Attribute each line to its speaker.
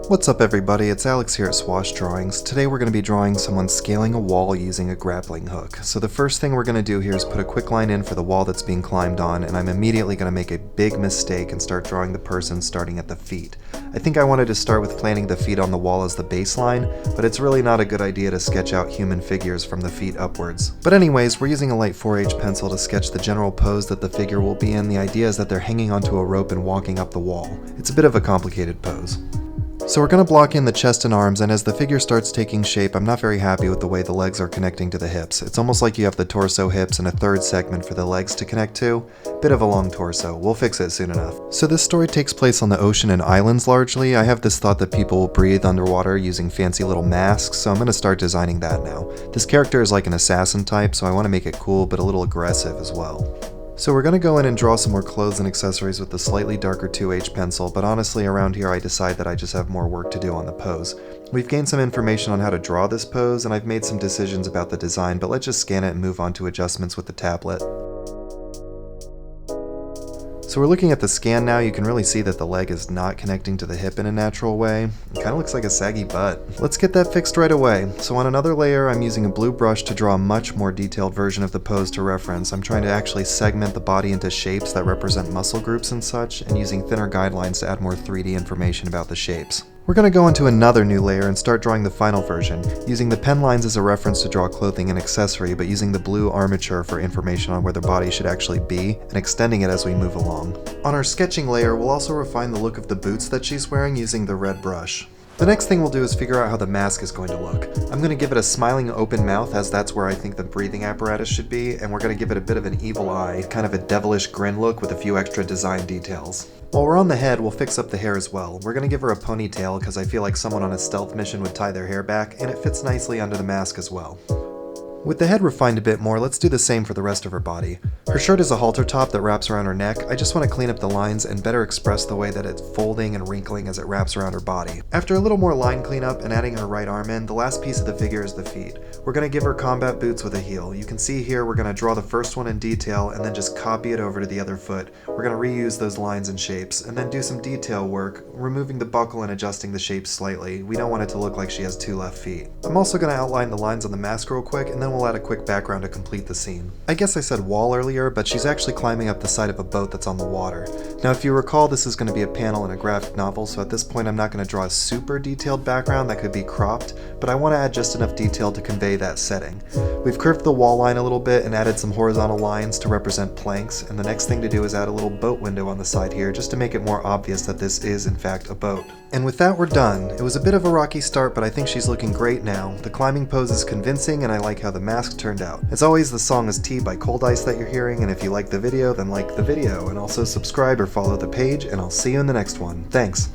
Speaker 1: What's up everybody, it's Alex here at Swash Drawings. Today we're going to be drawing someone scaling a wall using a grappling hook. So the first thing we're going to do here is put a quick line in for the wall that's being climbed on, and I'm immediately going to make a big mistake and start drawing the person starting at the feet. I think I wanted to start with planting the feet on the wall as the baseline, but it's really not a good idea to sketch out human figures from the feet upwards. But anyways, we're using a light 4H pencil to sketch the general pose that the figure will be in. The idea is that they're hanging onto a rope and walking up the wall. It's a bit of a complicated pose. So we're going to block in the chest and arms, and as the figure starts taking shape, I'm not very happy with the way the legs are connecting to the hips. It's almost like you have the torso, hips, and a third segment for the legs to connect to. Bit of a long torso. We'll fix it soon enough. So this story takes place on the ocean and islands largely. I have this thought that people will breathe underwater using fancy little masks, so I'm going to start designing that now. This character is like an assassin type, so I want to make it cool but a little aggressive as well. So we're going to go in and draw some more clothes and accessories with the slightly darker 2H pencil, but honestly around here I decide that I just have more work to do on the pose. We've gained some information on how to draw this pose, and I've made some decisions about the design, but let's just scan it and move on to adjustments with the tablet. So we're looking at the scan now. You can really see that the leg is not connecting to the hip in a natural way. It kind of looks like a saggy butt. Let's get that fixed right away. So on another layer, I'm using a blue brush to draw a much more detailed version of the pose to reference. I'm trying to actually segment the body into shapes that represent muscle groups and such, and using thinner guidelines to add more 3D information about the shapes. We're going to go into another new layer and start drawing the final version, using the pen lines as a reference to draw clothing and accessory, but using the blue armature for information on where the body should actually be, and extending it as we move along. On our sketching layer, we'll also refine the look of the boots that she's wearing using the red brush. The next thing we'll do is figure out how the mask is going to look. I'm going to give it a smiling open mouth, as that's where I think the breathing apparatus should be, and we're going to give it a bit of an evil eye, kind of a devilish grin look with a few extra design details. While we're on the head, we'll fix up the hair as well. We're going to give her a ponytail because I feel like someone on a stealth mission would tie their hair back, and it fits nicely under the mask as well. With the head refined a bit more, let's do the same for the rest of her body. Her shirt is a halter top that wraps around her neck. I just want to clean up the lines and better express the way that it's folding and wrinkling as it wraps around her body. After a little more line cleanup and adding her right arm in, the last piece of the figure is the feet. We're going to give her combat boots with a heel. You can see here we're going to draw the first one in detail and then just copy it over to the other foot. We're going to reuse those lines and shapes, and then do some detail work, removing the buckle and adjusting the shape slightly. We don't want it to look like she has two left feet. I'm also going to outline the lines on the mask real quick, and then we'll add a quick background to complete the scene. I guess I said wall earlier, but she's actually climbing up the side of a boat that's on the water. Now if you recall, this is going to be a panel in a graphic novel, so at this point I'm not going to draw a super detailed background that could be cropped, but I want to add just enough detail to convey that setting. We've curved the wall line a little bit and added some horizontal lines to represent planks, and the next thing to do is add a little boat window on the side here just to make it more obvious that this is in fact a boat. And with that we're done. It was a bit of a rocky start, but I think she's looking great now. The climbing pose is convincing, and I like how the mask turned out. As always, the song is Tea by Cold Ice that you're hearing, and if you like the video, then like the video, and also subscribe or follow the page, and I'll see you in the next one. Thanks!